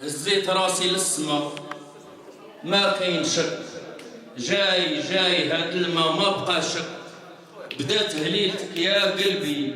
هزيت راسي للسما ما كاين شك، جاي هاد الماء ما بقى شك. بدات هليلتك يا قلبي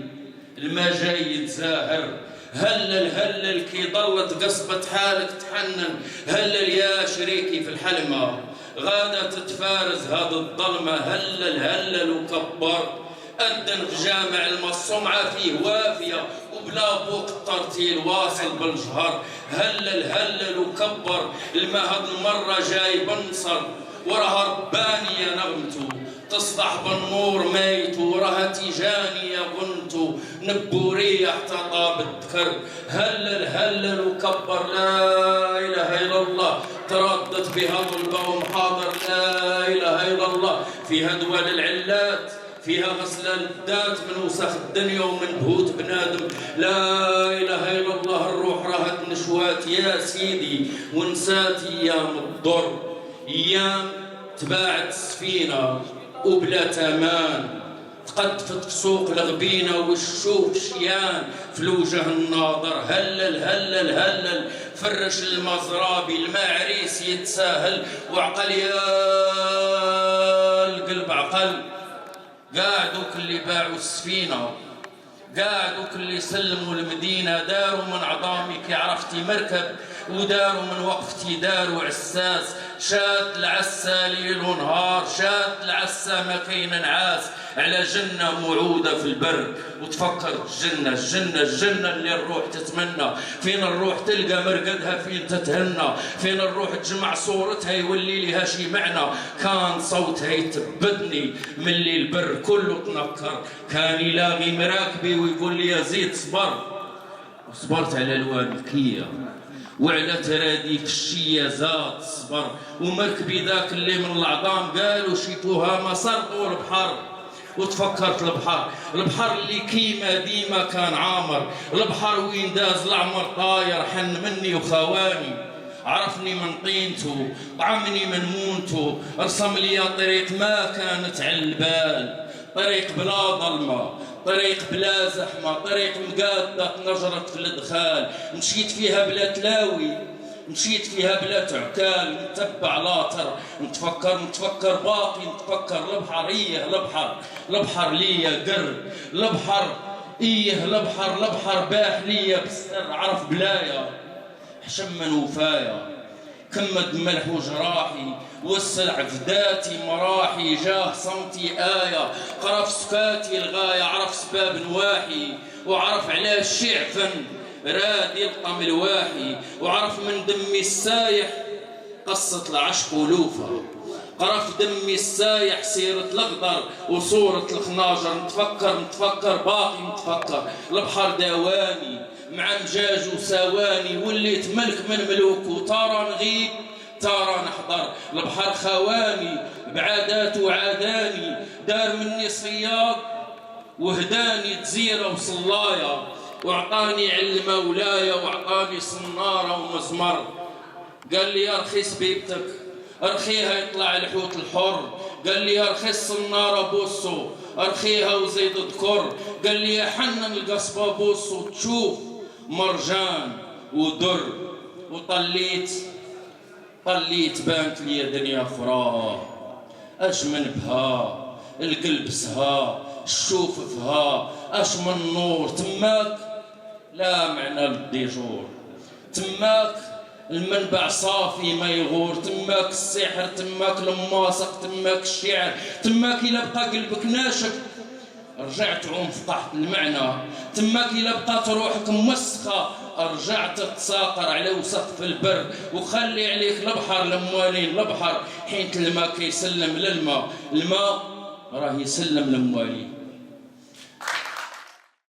الماء جاي يتزاهر. هلل كي ضلت قصبة حالك تحنن. هلل يا شريكي في الحلمة غادة تتفارز هذا الظلمة. هلل وكبر أذن في جامع السمعة فيه وافية وبلا بوق الترتيل واصل بالجهر. هلل وكبر الماء هاد المرة جاي بنصر وراها ربانية نغمته تصدح بالنور ميت وراها تيجانية غنته نبورية حتى طاب الذكر. هلل وكبر لا إله إلا الله تردت بها ظلبة ومحاضر لا إله إلا الله. فيها دول العلات فيها غسل الذات من وسخ الدنيا ومن بهوت بنادم لا إله إلا الله. الروح راهت نشوات يا سيدي ونسات أيام الضر، أيام تباعت السفينة وبلا تمان تقدفت في سوق الغبينة والشوف شيان في الوجه الناظر. هلل فرش المزرابي المعريس يتساهل وعقل يا القلب عقل. قاعدوك اللي باعوا السفينة قاعدوك اللي سلموا المدينة داروا من عظامك عرفتي مركب وداروا من وقفتي داروا عساس. شات العسى ليل ونهار شات العسى ما كاين نعاس على جنة موعودة في البر. وتفكر الجنة اللي الروح تتمنى. فين الروح تلقى مرقدها فين تتهنى. فين الروح تجمع صورتها يولي لها شي معنى. كان صوتها يتبدني من اللي البر كله تنكر. كان يلاغي مراكبي ويقول لي يا زيد صبر. وصبرت على الوالكية وعلى تراديك الشية زاد صبر. ومركبي ذاك اللي من العظام قالوا شيتوها مسار طول بحر. وتفكرت البحر اللي كيما ديما كان عامر. البحر وين داز العمر طاير حن مني وخواني. عرفني من طينته طعمني من مونته. رسم لي طريق ما كانت على البال. طريق بلا ظلمة طريق بلا زحمة طريق مقادة نجرت في الادخال. مشيت فيها بلا تلاوي مشيت فيها بلا تعكال. نتبع لاطر نتفكر باقي نتفكر. البحر ليا قر. البحر باح ليا بالسر. عرف بلايا حشم من وفايا كمد ملح وجراحي والسلع في ذاتي مراحي. جاه صمتي آية قرف سكاتي الغاية. عرف سباب نواحي وعرف علاش شعفا راد يلطم الواحي. وعرف من دمي السايح قصة العشق ولوفة. قرف دمي السايح سيرة الأخضر وصورة الخناجر. نتفكر باقي نتفكر. البحر داواني مع مجاج وسواني وليت ملك من ملوك. تارى نغيب تارى نحضر. البحر خواني بعادات وعاداني. دار مني صياد وهداني جزيرة وصلايا. وعطاني علم مولاي وعطاني صنارة ومزمر. قال لي يا رخيص بيبتك ارخيها يطلع الحوت الحر. قال لي يا رخيص صنارة بوسو ارخيها وزيد اذكر. قال لي يا حنن القصبة بوسو تشوف مرجان ودر. وطليت بانت لي دنيا اخرى اجمن بها القلب سها الشوف فها اش من نور. تماك لا معنى للديجور. تماك المنبع صافي ما يغور. تماك السحر تماك الماسق تماك الشعر. تماك إلا بقى قلبك ناشف رجعت تعوم في تحت المعنى. تماك إلا بقات روحك موسخة رجعت تساقر على وسقف البر. وخلي عليك البحر الموالين. البحر حين الماء كيسلم للماء الماء راه يسلم للموالين.